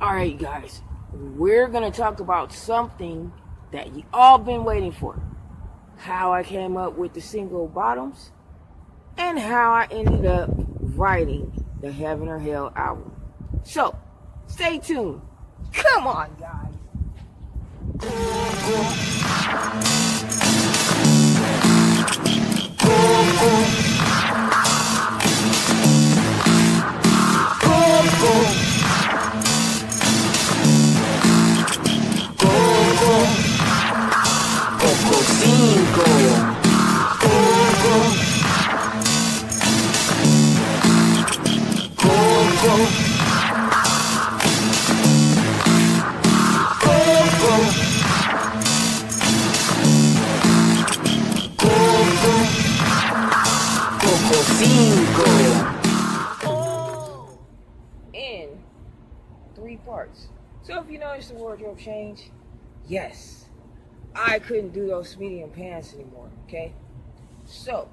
Alright guys, we're going to talk about something that you all been waiting for. How I came up with the single Bottoms and how I ended up writing the Heaven or Hell album. So, stay tuned. Come on guys. In 3 parts. So if you notice the wardrobe change, yes, I couldn't do those medium pants anymore, okay? So,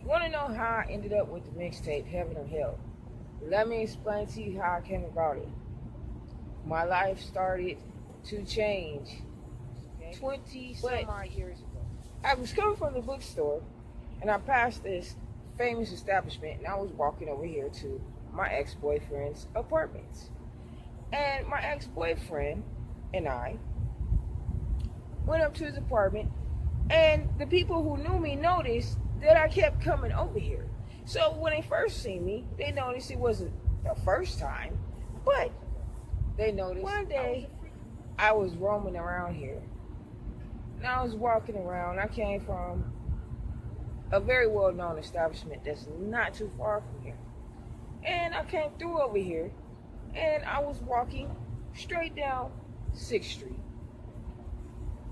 you want to know how I ended up with the mixtape Heaven or Hell? Let me explain to you how I came about it. My life started to change 20 some odd years ago. I was coming from the bookstore and I passed this famous establishment and I was walking over here to my ex-boyfriend's apartments. And my ex-boyfriend and I went up to his apartment, and the people who knew me noticed that I kept coming over here. So when they first seen me, they noticed it wasn't the first time, but they noticed one day I was roaming around here. And I was walking around. I came from a very well-known establishment that's not too far from here. And I came through over here, and I was walking straight down 6th Street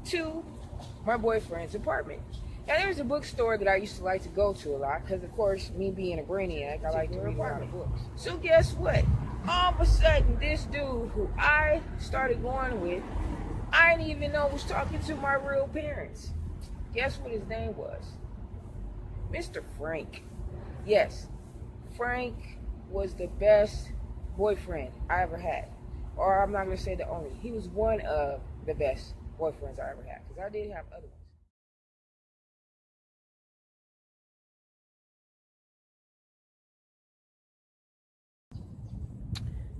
to my boyfriend's apartment. Now, there's a bookstore that I used to like to go to a lot because, of course, me being a brainiac, I like to read a lot of books. So guess what? All of a sudden, this dude who I started going with, I didn't even know was talking to my real parents. Guess what his name was? Mr. Frank. Yes, Frank was the best boyfriend I ever had. Or I'm not going to say the only. He was one of the best boyfriends I ever had, because I did have other ones.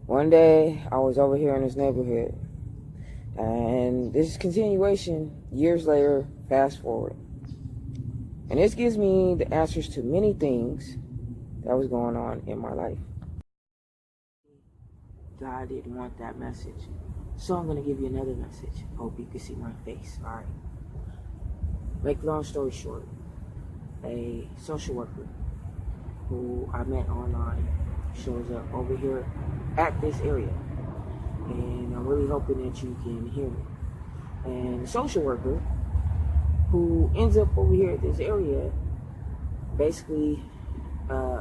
One day, I was over here in this neighborhood, and this is continuation years later, fast forward. And this gives me the answers to many things that was going on in my life. God didn't want that message. So I'm going to give you another message. Hope you can see my face, alright? Make long story short, a social worker who I met online shows up over here at this area. And I'm really hoping that you can hear me. And the social worker who ends up over here at this area basically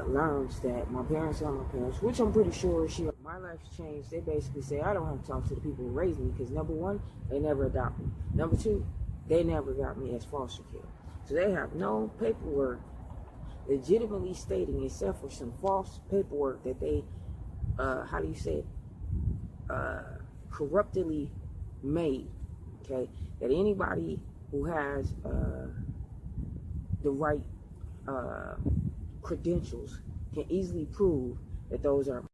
learns that my parents are my parents, which I'm pretty sure my life's changed. They basically say I don't have to talk to the people who raised me because number one, they never adopted me. Number two, they never got me as foster care. So they have no paperwork legitimately stating, except for some false paperwork that they, corruptly made, okay? That anybody who has the right credentials can easily prove that those are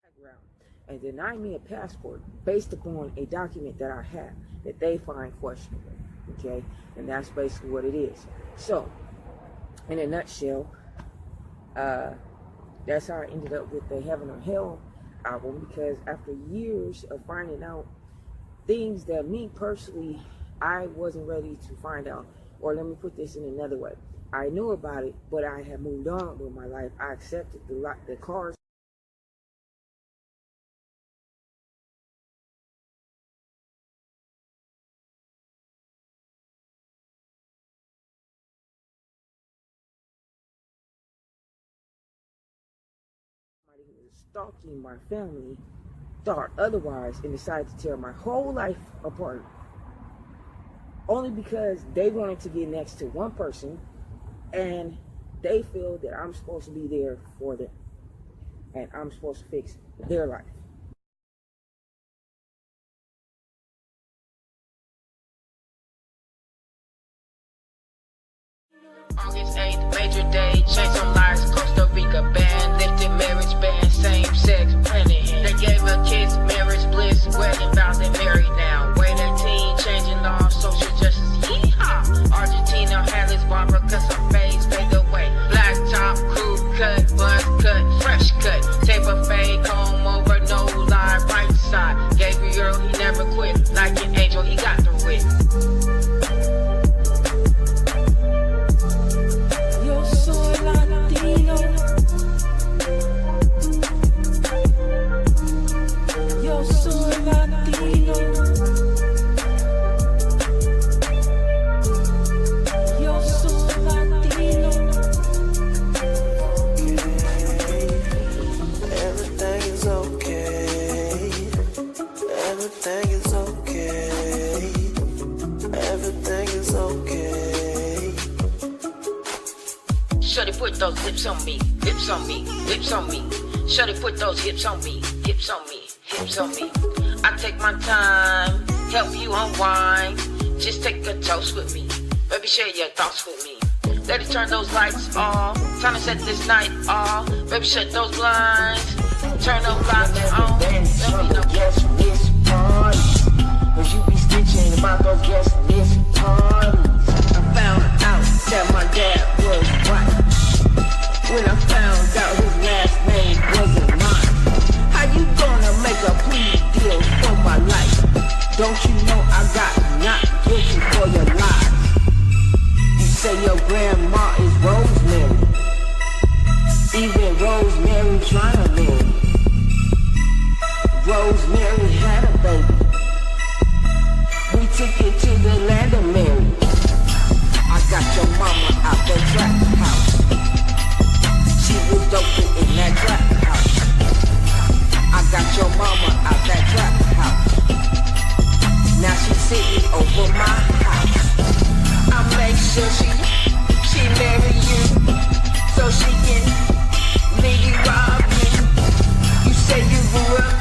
background, and deny me a passport based upon a document that I have that they find questionable, okay? And that's basically what it is. So, in a nutshell, that's how I ended up with the Heaven or Hell album, because after years of finding out things that me personally, I wasn't ready to find out. Or let me put this in another way. I knew about it, but I had moved on with my life. I accepted the cars. Somebody who was stalking my family thought otherwise and decided to tear my whole life apart. only because they wanted to get next to one person and they feel that I'm supposed to be there for them and I'm supposed to fix their life. August 8th, major day, changed some lives, Costa Rica band, lifted marriage ban, same sex, planning. They gave her kids marriage bliss, wedding vows, they married now. Wait 18, changing law, social justice, yeehaw. Argentina, hairless barber, cause her face fade away. Black top, crew cut, buzz cut, fresh cut. Taper fade, comb over, no lie, right side. Gabriel, he never quit, like an angel, he got the wit. Shorty put those lips on me, lips on me, lips on me. Shorty put those hips on me, hips on me, hips on me. I take my time, help you unwind. Just take a toast with me, baby, share your thoughts with me. Let it turn those lights off, time to set this night off. Baby, shut those blinds, turn those lights on. Let me know. Guest list parties, cause you be snitching about those guest list parties. I found out that my dad was white when I found out his last name wasn't mine. How you gonna make a plea deal for my life? Don't you know I got not guilty for your lies? You say your grandma is Rosemary, even Rosemary trying to live. Rosemary had a baby, we took it to the land of Mary. I got your mama out that trap house, she was doping in that trap house. I got your mama out that trap house, now she's sitting over my house. I make sure she marry you, so she can legally rob you. You say you grew up